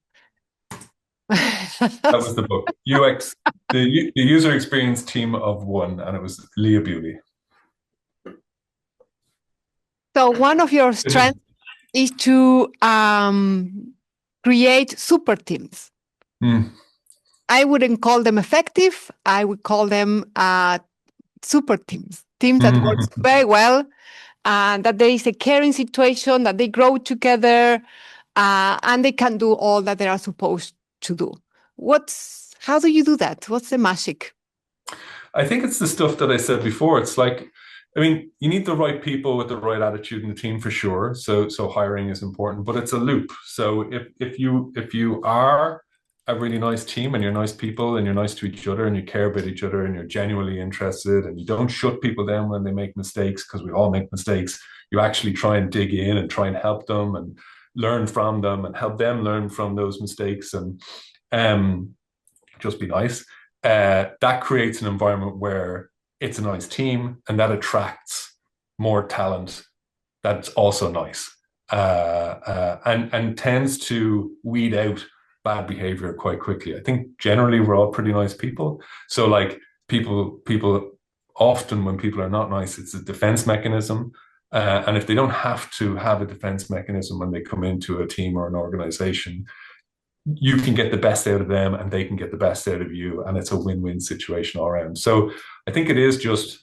That was the book. UX, the User Experience Team of One, and it was Leah Bewley. So one of your strengths is to create super teams. I wouldn't call them effective. I would call them super teams, teams that work very well, that there is a caring situation, that they grow together, and they can do all that they are supposed to do. How do you do that? What's the magic? I think it's the stuff that I said before. It's like, I mean, you need the right people with the right attitude in the team for sure. So hiring is important, but it's a loop. So if you are a really nice team and you're nice people and you're nice to each other and you care about each other and you're genuinely interested and you don't shut people down when they make mistakes, because we all make mistakes, you actually try and dig in and try and help them and learn from them and help them learn from those mistakes and just be nice. That creates an environment where it's a nice team and that attracts more talent that's also nice and tends to weed out bad behavior quite quickly. I think generally we're all pretty nice people. So like people often, when people are not nice, it's a defense mechanism. And if they don't have to have a defense mechanism when they come into a team or an organization, you can get the best out of them and they can get the best out of you, and it's a win-win situation all around. So I think it is just,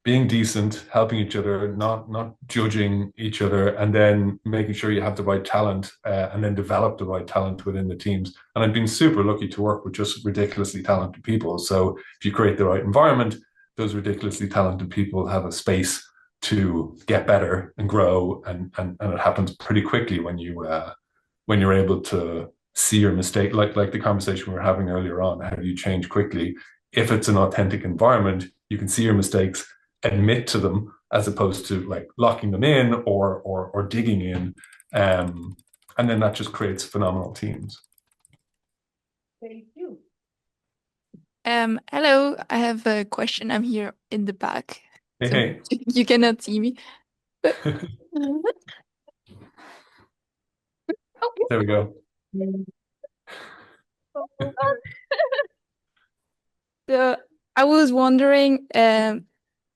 being decent, helping each other, not judging each other, and then making sure you have the right talent and then develop the right talent within the teams. And I've been super lucky to work with just ridiculously talented people. So if you create the right environment, those ridiculously talented people have a space to get better and grow, and it happens pretty quickly when you're able to see your mistake, like the conversation we were having earlier on. How do you change quickly? If it's an authentic environment, you can see your mistakes, admit to them, as opposed to like locking them in or digging in, and then that just creates phenomenal teams. Thank you. Hello, I have a question. I'm here in the back. Hey. You cannot see me. There we go. So I was wondering,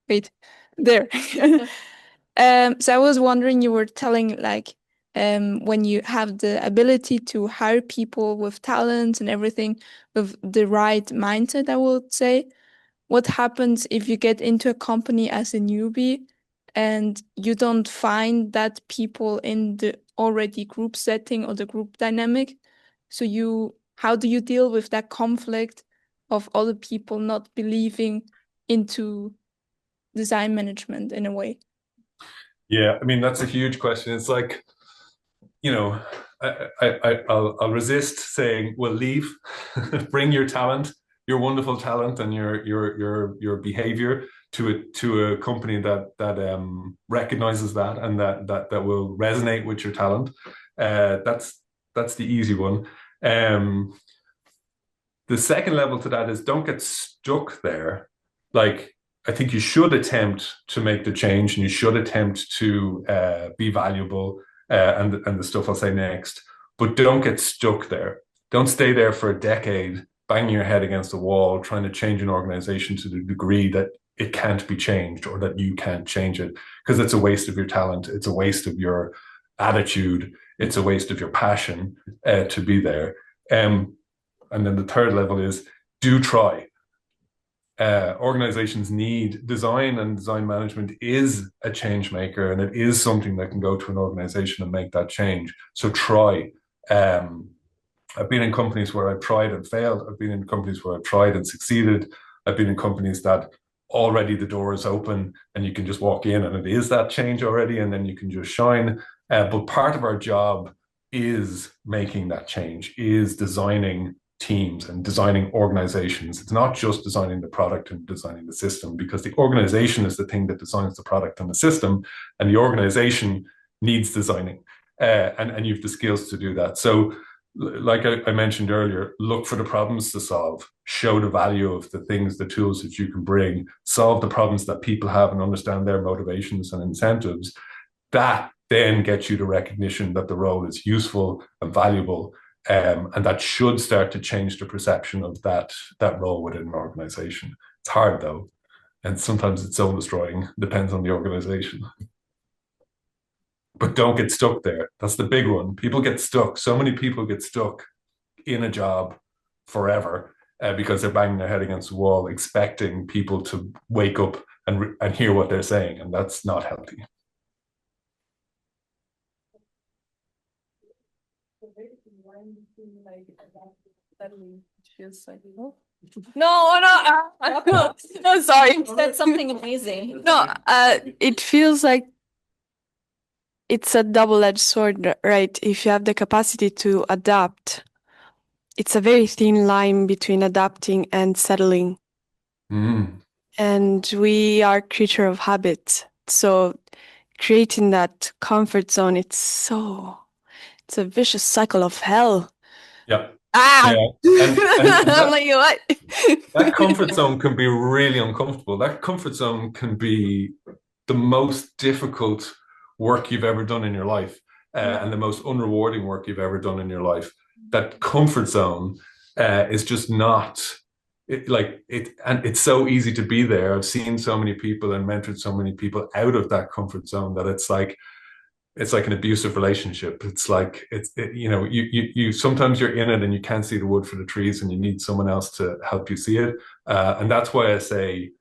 wait, there. So I was wondering, you were telling like when you have the ability to hire people with talent and everything with the right mindset, I would say, what happens if you get into a company as a newbie and you don't find that people in the already group setting or the group dynamic? So how do you deal with that conflict of other people not believing into design management in a way? Yeah, I mean, that's a huge question. It's like, I'll resist saying, well, leave, bring your talent, your wonderful talent and your behavior to a company that recognizes that and that will resonate with your talent. That's the easy one. The second level to that is don't get stuck there. Like, I think you should attempt to make the change and you should attempt to be valuable and the stuff I'll say next, but don't get stuck there. Don't stay there for a decade, banging your head against the wall, trying to change an organization to the degree that it can't be changed or that you can't change it, because it's a waste of your talent. It's a waste of your attitude. It's a waste of your passion to be there. And then the third level is do try. Organizations need design, and design management is a change maker, and it is something that can go to an organization and make that change. So try. I've been in companies where I've tried and failed. I've been in companies where I've tried and succeeded. I've been in companies that already the door is open and you can just walk in and it is that change already, and then you can just shine. But part of our job is making that change, is designing teams and designing organizations. It's not just designing the product and designing the system, because the organization is the thing that designs the product and the system, and the organization needs designing, and you've the skills to do that. So like I mentioned earlier, look for the problems to solve, show the value of the things, the tools that you can bring, solve the problems that people have and understand their motivations and incentives. That then gets you the recognition that the role is useful and valuable, and that should start to change the perception of that role within an organization. It's hard though, and sometimes it's soul destroying, depends on the organization. But don't get stuck there. That's the big one. People get stuck. So many people get stuck in a job forever because they're banging their head against the wall, expecting people to wake up and hear what they're saying, and that's not healthy. No, sorry. That's something amazing. No, it feels like it's a double-edged sword, right? If you have the capacity to adapt, it's a very thin line between adapting and settling. And we are creature of habit. So creating that comfort zone, it's a vicious cycle of hell. Yeah. Yeah. And I'm like, what? That comfort zone can be really uncomfortable. That comfort zone can be the most difficult work you've ever done in your life, and the most unrewarding work you've ever done in your life. That comfort zone is just not and it's so easy to be there. I've seen so many people and mentored so many people out of that comfort zone that it's like an abusive relationship. It's like you sometimes you're in it and you can't see the wood for the trees, and you need someone else to help you see it. And that's why I say,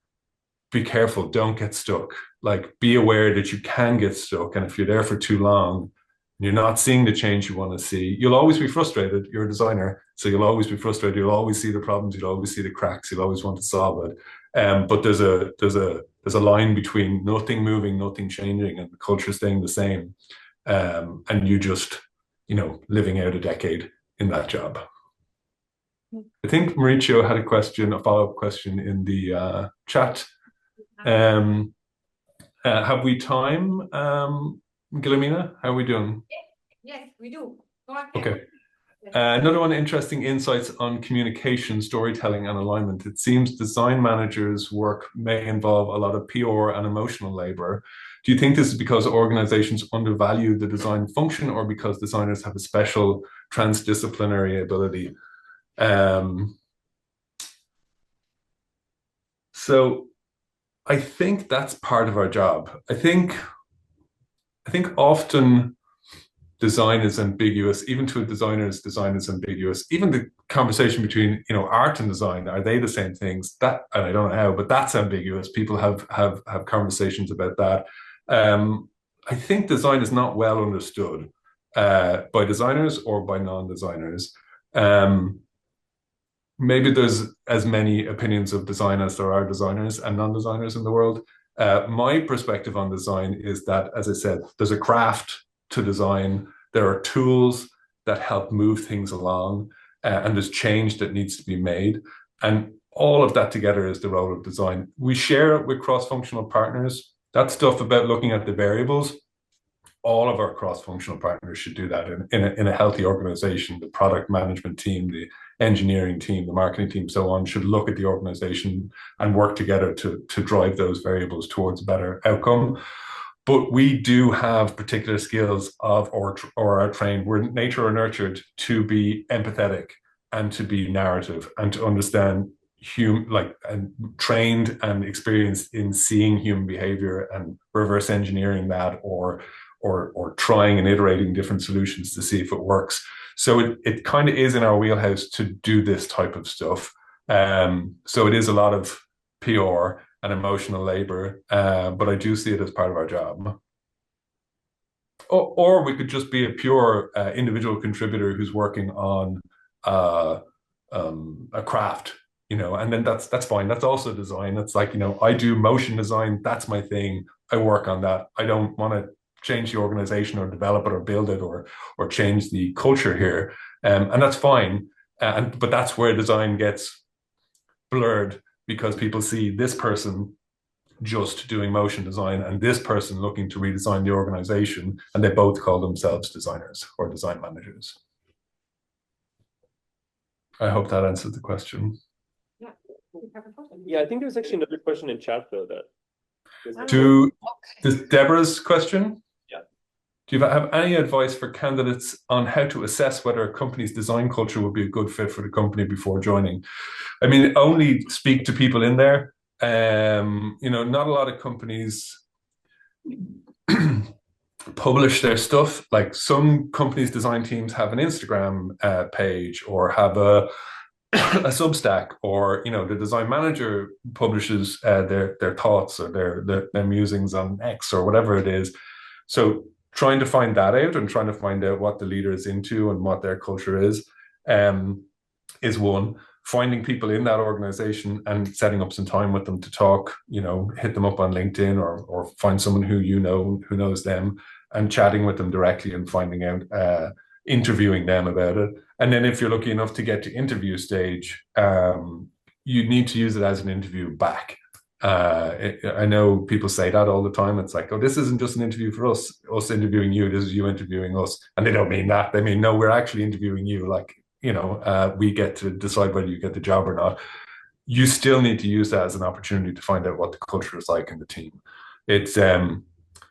be careful, don't get stuck. Like, be aware that you can get stuck, and if you're there for too long, you're not seeing the change you want to see, you'll always be frustrated. You're a designer, so you'll always be frustrated. You'll always see the problems. You'll always see the cracks. You'll always want to solve it. But there's a line between nothing moving, nothing changing, and the culture staying the same, and you just living out a decade in that job. I think Mauricio had a follow-up question in the chat. Have we time, Guillermina? How are we doing? Yes, we do. Go ahead. Okay. Another one, interesting insights on communication, storytelling, and alignment. It seems design managers' work may involve a lot of PR and emotional labor. Do you think this is because organizations undervalue the design function, or because designers have a special transdisciplinary ability? So I think that's part of our job. I think often design is ambiguous. Even to a designer's, design is ambiguous. Even the conversation between art and design, are they the same things? That, and I don't know how, but that's ambiguous. People have conversations about that. I think design is not well understood by designers or by non-designers. Maybe there's as many opinions of design as there are designers and non-designers in the world. My perspective on design is that, as I said, there's a craft to design. There are tools that help move things along, and there's change that needs to be made. And all of that together is the role of design. We share it with cross-functional partners. That stuff about looking at the variables, all of our cross-functional partners should do that in a healthy organization. The product management team, the engineering team, the marketing team, so on, should look at the organization and work together to drive those variables towards a better outcome. But we do have particular skills or are trained. We're nature or nurtured to be empathetic and to be narrative and to understand and trained and experienced in seeing human behavior and reverse engineering that, or trying and iterating different solutions to see if it works. So it kind of is in our wheelhouse to do this type of stuff. So it is a lot of PR and emotional labor, but I do see it as part of our job. Or we could just be a pure individual contributor who's working on a craft, and then that's fine. That's also design. It's like, I do motion design. That's my thing. I work on that. I don't want to change the organization or develop it or build it or change the culture here. And that's fine. but that's where design gets blurred, because people see this person just doing motion design and this person looking to redesign the organization, and they both call themselves designers or design managers. I hope that answered the question. Yeah, I think there's actually another question in chat though. This Deborah's question. Yeah. Do you have any advice for candidates on how to assess whether a company's design culture would be a good fit for the company before joining? I mean, only speak to people in there. Not a lot of companies publish their stuff. Like some companies' design teams have an Instagram page or have a Substack, or the design manager publishes their thoughts or their musings on X or whatever it is. So trying to find that out and trying to find out what the leader is into and what their culture is one. Finding people in that organization and setting up some time with them to talk, hit them up on LinkedIn or find someone who who knows them, and chatting with them directly and finding out, interviewing them about it. And then if you're lucky enough to get to interview stage, you need to use it as an interview back. I know people say that all the time. It's like, oh, this isn't just an interview for us interviewing you, this is you interviewing us. And they don't mean that. They mean, no, we're actually interviewing you. Like, we get to decide whether you get the job or not. You still need to use that as an opportunity to find out what the culture is like in the team.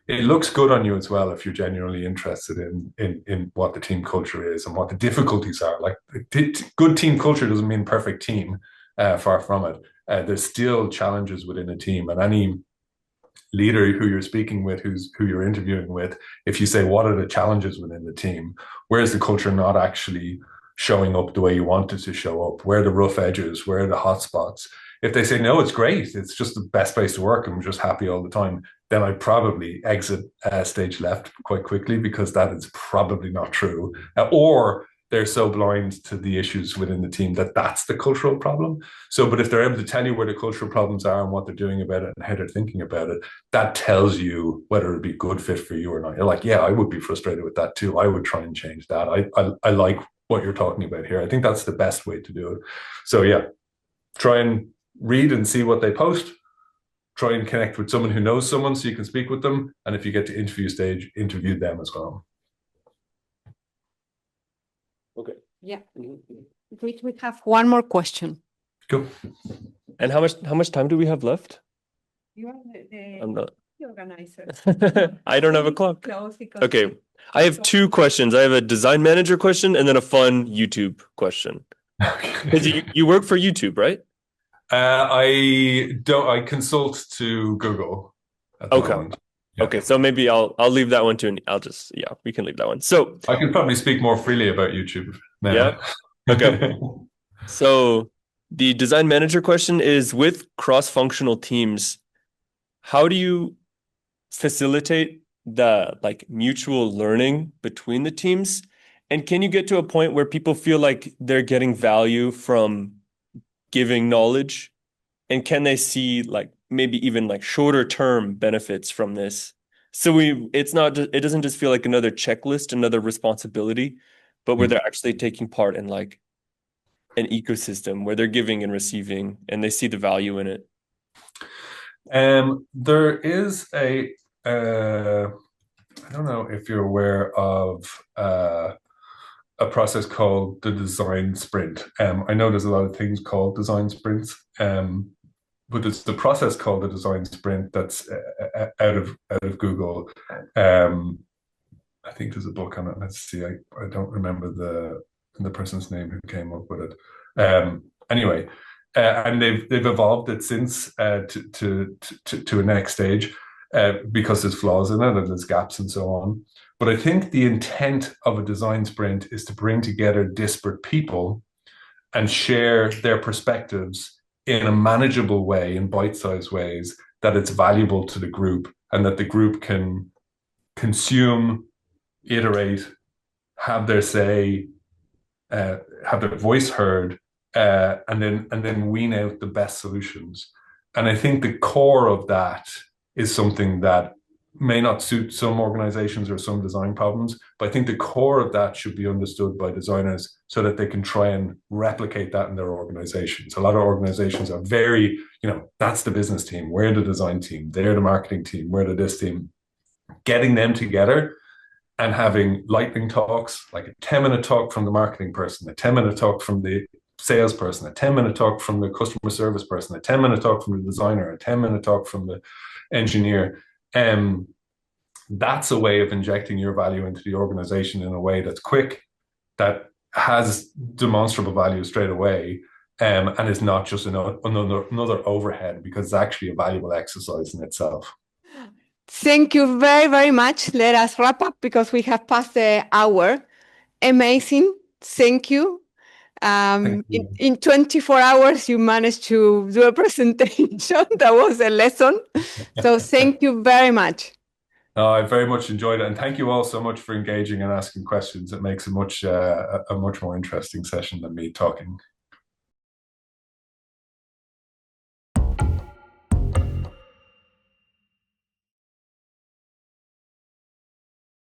It looks good on you as well if you're genuinely interested in what the team culture is and what the difficulties are. Like, good team culture doesn't mean perfect team, far from it. There's still challenges within a team, and any leader who you're speaking with, who you're interviewing with, if you say, what are the challenges within the team? Where is the culture not actually showing up the way you want it to show up? Where are the rough edges? Where are the hot spots? If they say, no, it's great, it's just the best place to work, I'm just happy all the time, then I'd probably exit stage left quite quickly, because that is probably not true. Or they're so blind to the issues within the team that that's the cultural problem. But if they're able to tell you where the cultural problems are and what they're doing about it and how they're thinking about it, that tells you whether it'd be a good fit for you or not. You're like, yeah, I would be frustrated with that too. I would try and change that. I like what you're talking about here. I think that's the best way to do it. So yeah, try and read and see what they post. Try and connect with someone who knows someone so you can speak with them. And if you get to interview stage, interview them as well. Okay. Yeah. We have one more question. Cool. And how much time do we have left? You are I'm not the organizer. I don't have a clock. Okay. I have two questions. I have a design manager question and then a fun YouTube question. Because you work for YouTube, right? I consult to Google at the moment. Yeah. Okay, so maybe I'll leave that one too, and we can leave that one. So I can probably speak more freely about YouTube now. Yeah. Okay. So the design manager question is, with cross-functional teams, how do you facilitate the mutual learning between the teams? And can you get to a point where people feel like they're getting value from giving knowledge? And can they see maybe even shorter term benefits from this? So it doesn't just feel like another checklist, another responsibility, but where they're actually taking part in an ecosystem where they're giving and receiving and they see the value in it. There is I don't know if you're aware of a process called the design sprint. I know there's a lot of things called design sprints, but it's the process called the design sprint that's out of Google. I think there's a book on it. Let's see. I don't remember the person's name who came up with it. Anyway, and they've evolved it since to a next stage, because there's flaws in it and there's gaps and so on. But I think the intent of a design sprint is to bring together disparate people and share their perspectives in a manageable way, in bite-sized ways, that it's valuable to the group and that the group can consume, iterate, have their say, have their voice heard, and then wean out the best solutions. And I think the core of that is something that may not suit some organizations or some design problems, but I think the core of that should be understood by designers so that they can try and replicate that in their organizations. A lot of organizations are very, that's the business team, we're the design team, they're the marketing team, we're the this team. Getting them together and having lightning talks, like a 10-minute talk from the marketing person, a 10-minute talk from the salesperson, a 10-minute talk from the customer service person, a 10-minute talk from the designer, a 10-minute talk from the engineer. That's a way of injecting your value into the organization in a way that's quick, that has demonstrable value straight away, and is not just another overhead, because it's actually a valuable exercise in itself. Thank you very, very much. Let us wrap up because we have passed the hour. Amazing. Thank you. In 24 hours, you managed to do a presentation. That was a lesson. So thank you very much. I very much enjoyed it. And thank you all so much for engaging and asking questions. It makes a much more interesting session than me talking.